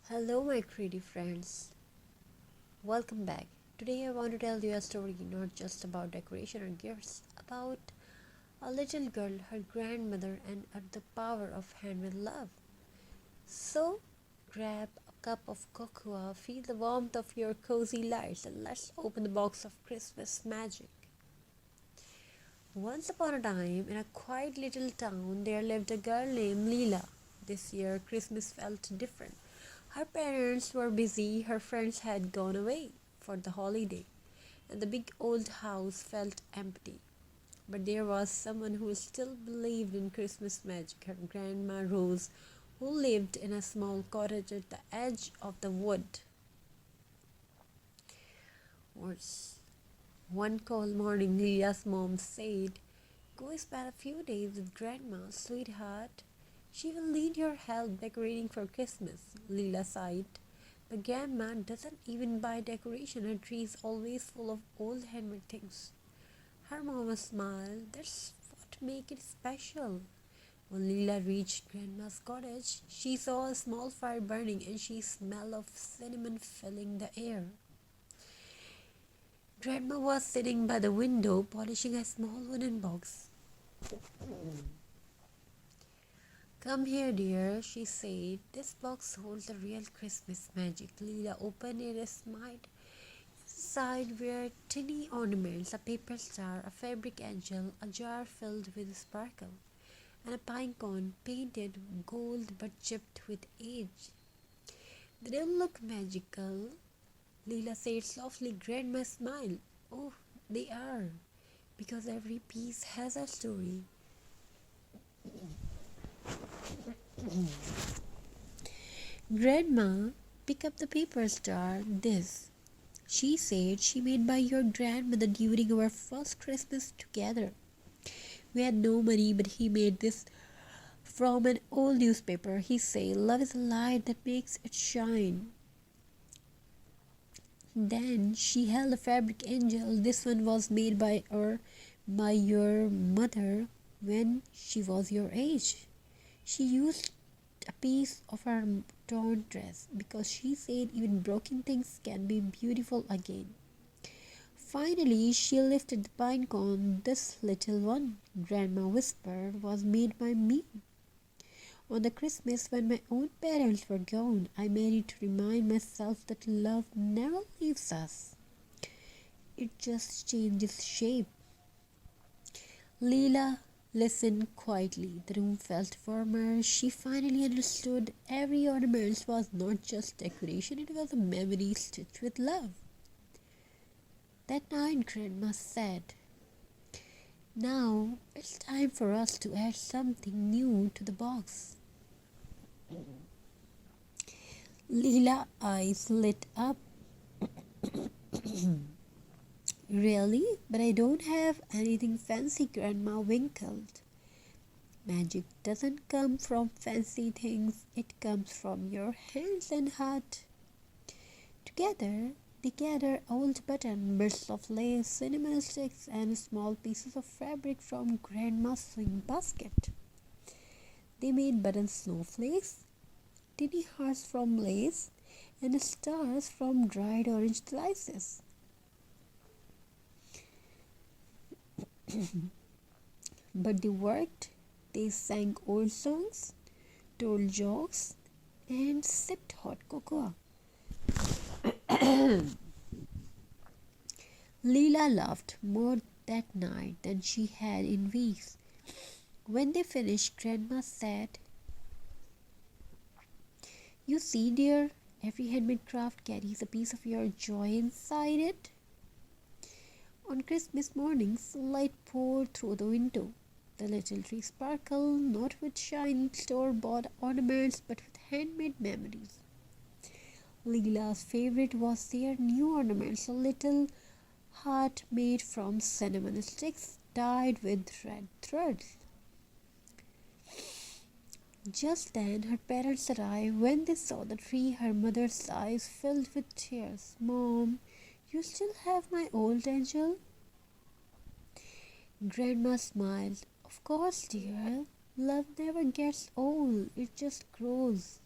Hello, my creative friends. Welcome back. Today, I want to tell you a story not just about decoration or gifts, about a little girl, her grandmother, and the power of handmade love. So, grab a cup of cocoa, feel the warmth of your cozy lights, and let's open the box of Christmas magic. Once upon a time, in a quiet little town, there lived a girl named Leela. This year, Christmas felt different. Her parents were busy, her friends had gone away for the holiday, and the big old house felt empty. But there was someone who still believed in Christmas magic, her Grandma Rose, who lived in a small cottage at the edge of the wood. One cold morning, Leah's mom said, "Go spend a few days with Grandma, sweetheart. She will need your help decorating for Christmas." Leela sighed. "But Grandma doesn't even buy decoration. Her tree is always full of old handmade things." Her mama smiled. "That's what makes it special." When Leela reached Grandma's cottage, she saw a small fire burning and she smelled of cinnamon filling the air. Grandma was sitting by the window polishing a small wooden box. "Come here, dear," she said. "This box holds the real Christmas magic." Leela opened it and smiled. Inside were tiny ornaments, a paper star, a fabric angel, a jar filled with sparkle, and a pine cone painted gold but chipped with age. "They don't look magical," Leela said softly. Grandma smiled. "Oh, they are, because every piece has a story." "Grandma, pick up the paper star. This," she said, "she made by your grandmother during our first Christmas together. We had no money, but he made this from an old newspaper. He said, 'Love is a light that makes it shine.'" Then she held a fabric angel. "This one was made by your mother when she was your age. She used a piece of her torn dress because she said even broken things can be beautiful again." Finally, she lifted the pine cone. "This little one," Grandma whispered, "was made by me. On the Christmas when my own parents were gone, I made it to remind myself that love never leaves us. It just changes shape." Leela listened quietly. The room felt warmer. She finally understood every ornament was not just decoration, it was a memory stitched with love. That night, Grandma said, "Now it's time for us to add something new to the box." Leela's eyes lit up. "Really? But I don't have anything fancy," Grandma winkled. "Magic doesn't come from fancy things, it comes from your hands and heart." Together, they gathered old buttons, bits of lace, cinnamon sticks, and small pieces of fabric from Grandma's sewing basket. They made button snowflakes, tiny hearts from lace, and stars from dried orange slices. But they worked. They sang old songs, told jokes, and sipped hot cocoa. Leela laughed more that night than she had in weeks. When they finished, Grandma said, "You see, dear, every handmade craft carries a piece of your joy inside it." On Christmas morning, sunlight poured through the window. The little tree sparkled, not with shiny store-bought ornaments, but with handmade memories. Leela's favorite was their new ornaments, a little heart made from cinnamon sticks tied with red threads. Just then her parents arrived. When they saw the tree, her mother's eyes filled with tears. "Mom, you still have my old angel?" Grandma smiled. "Of course, dear. Love never gets old, it just grows."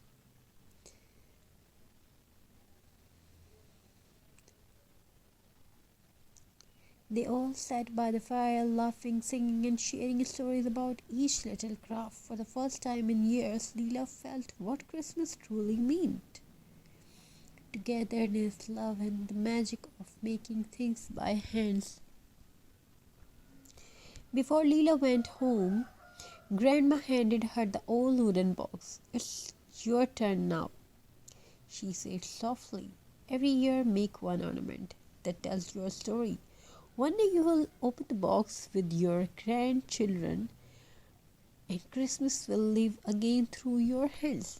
They all sat by the fire, laughing, singing, and sharing stories about each little craft. For the first time in years, Leela felt what Christmas truly meant: togetherness, love, and the magic of making things by hands. Before Leela went home, Grandma handed her the old wooden box. "It's your turn now," she said softly. "Every year make one ornament that tells your story. One day you will open the box with your grandchildren, and Christmas will live again through your hands."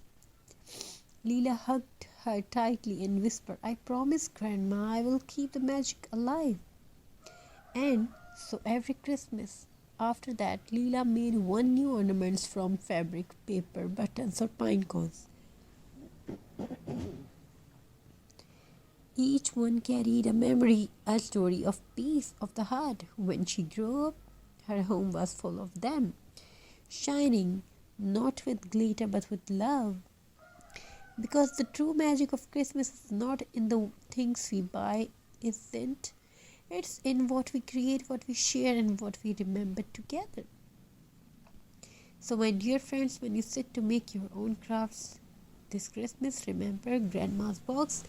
Leela hugged her tightly and whispered, "I promise, Grandma, I will keep the magic alive." And so every Christmas after that, Leela made one new ornaments from fabric, paper, buttons, or pine cones. Each one carried a memory, a story of peace of the heart. When she grew up, her home was full of them, shining not with glitter but with love. Because the true magic of Christmas is not in the things we buy, isn't? It's in what we create, what we share, and what we remember together. So, my dear friends, when you sit to make your own crafts this Christmas, remember Grandma's box.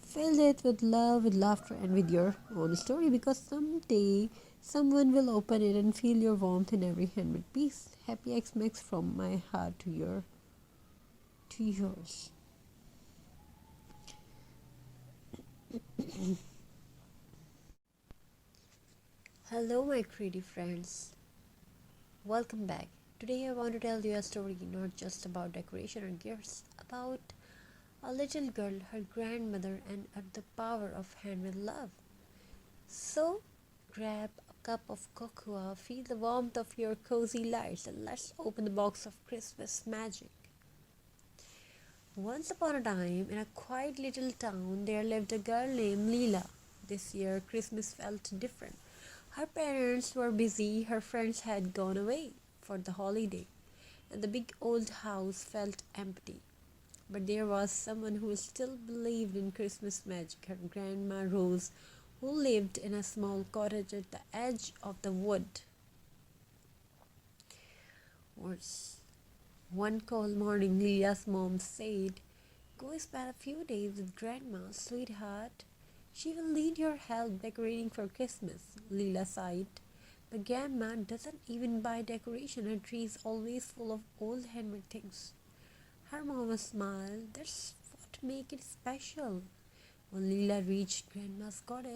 Fill it with love, with laughter, and with your own story, because someday someone will open it and feel your warmth in every handmade piece. Happy Xmas from my heart to yours. Hello, my creative friends. Welcome back. Today, I want to tell you a story not just about decoration or gifts, about a little girl, her grandmother, and the power of handmade love. So, grab a cup of cocoa, feel the warmth of your cozy lights, and let's open the box of Christmas magic. Once upon a time, in a quiet little town, there lived a girl named Leela. This year, Christmas felt different. Her parents were busy, her friends had gone away for the holiday, and the big old house felt empty. But there was someone who still believed in Christmas magic, her Grandma Rose, who lived in a small cottage at the edge of the wood. One cold morning, Leela's mom said, "Go spend a few days with Grandma, sweetheart. She will need your help decorating for Christmas." Leela sighed. "But Grandma doesn't even buy decoration. Her tree is always full of old handmade things." Her mama smiled. "That's what makes it special." When Leela reached Grandma's cottage,